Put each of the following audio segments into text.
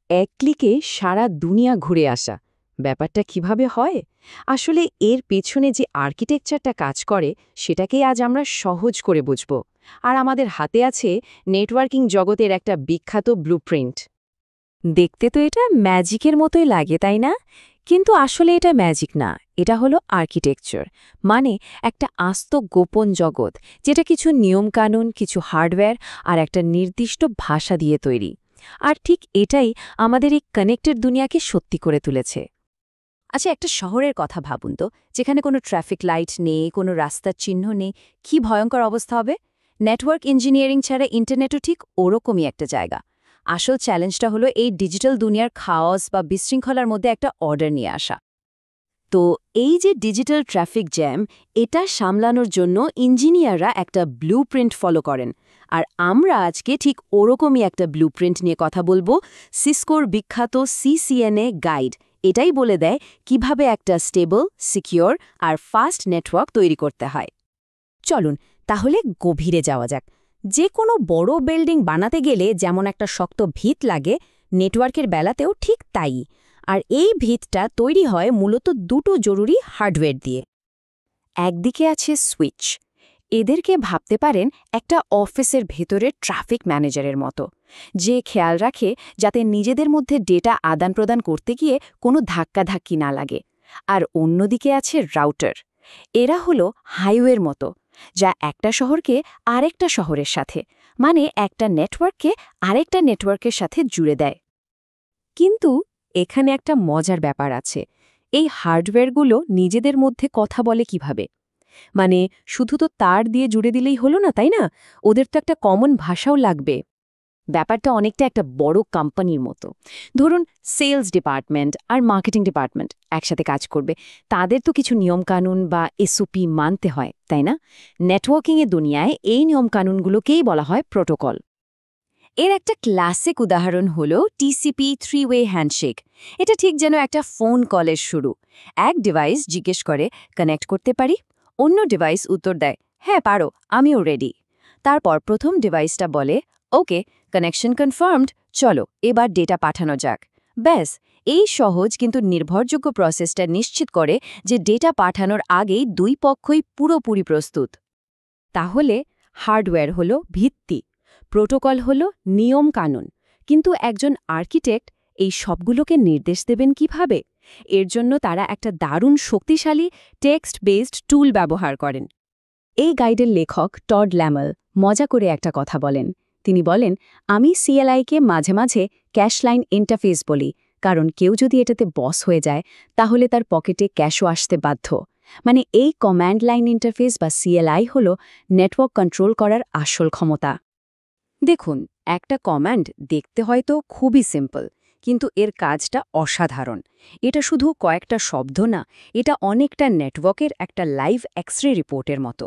এক ক্লিকে সারা দুনিয়া ঘুরে আসা। ব্যাপারটা কিভাবে হয়? আসলে এর পেছনে যে আর্কিটেকচারটা কাজ করে সেটাকেই আজ আমরা সহজ করে বুঝব। আর আমাদের হাতে আছে নেটওয়ার্কিং জগতের একটা বিখ্যাত ব্লুপ্রিন্ট। দেখতে তো এটা ম্যাজিকের মতোই লাগে, তাই না? কিন্তু আসলে এটা ম্যাজিক না, এটা হলো আর্কিটেকচার। মানে একটা আস্ত গোপন জগৎ, যেটা কিছু নিয়মকানুন, কিছু হার্ডওয়্যার আর একটা নির্দিষ্ট ভাষা দিয়ে তৈরি। আর ঠিক এটাই আমাদের এই কানেক্টেড দুনিয়াকে সত্যি করে তুলেছে। আচ্ছা, একটা শহরের কথা ভাবুন তো, যেখানে কোনো ট্রাফিক লাইট নেই, কোনো রাস্তার চিহ্ন নেই, কি ভয়ঙ্কর অবস্থা হবে। নেটওয়ার্ক ইঞ্জিনিয়ারিং ছাড়া ইন্টারনেটও ঠিক ওরকমই একটা জায়গা। আসল চ্যালেঞ্জটা হলো এই ডিজিটাল দুনিয়ার খাওয়াস বা বিশৃঙ্খলার মধ্যে একটা অর্ডার নিয়ে আসা। তো এই যে ডিজিটাল ট্রাফিক জ্যাম, এটা সামলানোর জন্য ইঞ্জিনিয়াররা একটা ব্লুপ্রিন্ট ফলো করেন। আর আমরা আজকে ঠিক ওরকমই একটা ব্লুপ্রিন্ট নিয়ে কথা বলবো, সিসকোর বিখ্যাত সিসিএনএ গাইড। এটাই বলে দেয় কিভাবে একটা স্টেবল, সিকিউর আর ফাস্ট নেটওয়ার্ক তৈরি করতে হয়। চলুন তাহলে গভীরে যাওয়া যাক। যে কোনো বড় বিল্ডিং বানাতে গেলে যেমন একটা শক্ত ভিত লাগে, নেটওয়ার্কের বেলাতেও ঠিক তাই। আর এই ভিতটা তৈরি হয় মূলত দুটো জরুরি হার্ডওয়্যার দিয়ে। একদিকে আছে সুইচ। এদেরকে ভাবতে পারেন একটা অফিসের ভেতরের ট্রাফিক ম্যানেজারের মতো, যে খেয়াল রাখে যাতে নিজেদের মধ্যে ডেটা আদান প্রদান করতে গিয়ে কোনো ধাক্কাধাক্কি না লাগে। আর অন্যদিকে আছে রাউটার। এরা হলো হাইওয়ের মতো, যা একটা শহরকে আরেকটা শহরের সাথে, মানে একটা নেটওয়ার্ককে আরেকটা নেটওয়ার্কের সাথে জুড়ে দেয়। কিন্তু এখানে একটা মজার ব্যাপার আছে। এই হার্ডওয়্যারগুলো নিজেদের মধ্যে কথা বলে কিভাবে? মানে শুধু তো তার দিয়ে জুড়ে দিলেই হলো না, তাই না? ওদের তো একটা কমন ভাষাও লাগবে। ব্যাপারটা অনেকটা একটা বড় কোম্পানির মতো। ধরুন সেলস ডিপার্টমেন্ট আর মার্কেটিং ডিপার্টমেন্ট একসাথে কাজ করবে, তাদের তো কিছু নিয়মকানুন বা এসওপি মানতে হয়, তাই না? নেটওয়ার্কিংয়ের দুনিয়ায় এই নিয়মকানুনগুলোকেই বলা হয় প্রোটোকল। এর একটা ক্লাসিক উদাহরণ হল টিসিপি থ্রি-ওয়ে হ্যান্ডশেক। এটা ঠিক যেন একটা ফোন কলের শুরু। এক ডিভাইস জিজ্ঞেস করে, কানেক্ট করতে পারি? অন্য ডিভাইস উত্তর দেয়, হ্যাঁ পারো, আমিও রেডি। তারপর প্রথম ডিভাইসটা বলে, ওকে, কানেকশন কনফার্মড, চলো এবার ডেটা পাঠানো যাক। ব্যাস, এই সহজ কিন্তু নির্ভরযোগ্য প্রসেসটা নিশ্চিত করে যে ডেটা পাঠানোর আগেই দুই পক্ষই পুরোপুরি প্রস্তুত। তাহলে হার্ডওয়্যার হলো ভিত্তি, প্রোটোকল হলো নিয়ম কানুন। কিন্তু একজন আর্কিটেক্ট এই সবগুলোকে নির্দেশ দেবেন কিভাবে? এর জন্য তারা একটা দারুণ শক্তিশালী টেক্সট বেসড টুল ব্যবহার করেন। এই গাইডের লেখক টড ল্যামেল মজা করে একটা কথা বলেন। তিনি বলেন, আমি সিএলআইকে মাঝে মাঝে ক্যাশ লাইন ইন্টারফেস বলি, কারণ কেউ যদি এটাতে বস হয়ে যায় তাহলে তার পকেটে ক্যাশও আসতে বাধ্য। মানে এই কমান্ড লাইন ইন্টারফেস বা সিএলআই হল নেটওয়ার্ক কন্ট্রোল করার আসল ক্ষমতা। দেখুন, একটা কমান্ড দেখতে হয়তো খুবই সিম্পল, কিন্তু এর কাজটা অসাধারণ। এটা শুধু কয়েকটা শব্দ না, এটা অনেকটা নেটওয়ার্কের একটা লাইভ এক্স-রে রিপোর্টের মতো।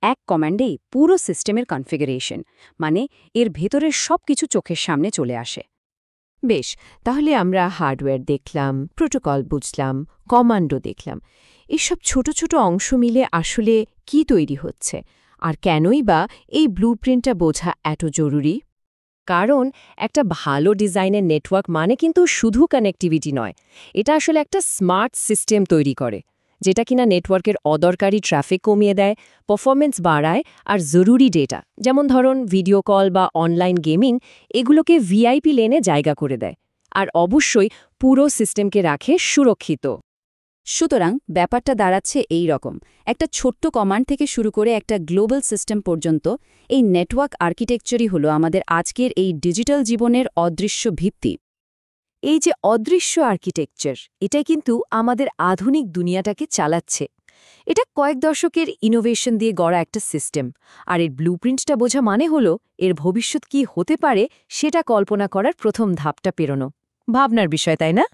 এক কমান্ডেই পুরো সিস্টেমের কনফিগারেশন, মানে এর ভেতরের সব কিছু চোখের সামনে চলে আসে। বেশ, তাহলে আমরা হার্ডওয়্যার দেখলাম, প্রোটোকল বুঝলাম, কমান্ডও দেখলাম। এসব ছোট ছোট অংশ মিলে আসলে কি তৈরি হচ্ছে? আর কেনই বা এই ব্লুপ্রিন্টটা বোঝা এত জরুরি? কারণ একটা ভালো ডিজাইনের নেটওয়ার্ক মানে কিন্তু শুধু কানেক্টিভিটি নয়, এটা আসলে একটা স্মার্ট সিস্টেম তৈরি করে, যেটা কিনা নেটওয়ার্কের অদরকারি ট্রাফিক কমিয়ে দেয়, পারফরমেন্স বাড়ায়, আর জরুরি ডেটা যেমন ধরুন ভিডিও কল বা অনলাইন গেমিং, এগুলোকে ভিআইপি লেনে জায়গা করে দেয়। আর অবশ্যই পুরো সিস্টেমকে রাখে সুরক্ষিত। সুতরাং ব্যাপারটা দাঁড়াচ্ছে এই রকম, একটা ছোট্ট কমান্ড থেকে শুরু করে একটা গ্লোবাল সিস্টেম পর্যন্ত এই নেটওয়ার্ক আর্কিটেকচারই হলো আমাদের আজকের এই ডিজিটাল জীবনের অদৃশ্য ভিত্তি। এই যে অদৃশ্য আর্কিটেকচার, এটা কিন্তু আমাদের আধুনিক দুনিয়াটাকে চালাচ্ছে। এটা কয়েক দশকের ইনোভেশন দিয়ে গড়া একটা সিস্টেম, আর এর ব্লুপ্রিন্টটা বোঝা মানে হলো এর ভবিষ্যৎ কি হতে পারে সেটা কল্পনা করার প্রথম ধাপটা পেরোনো। ভাবনার বিষয়, তাই না?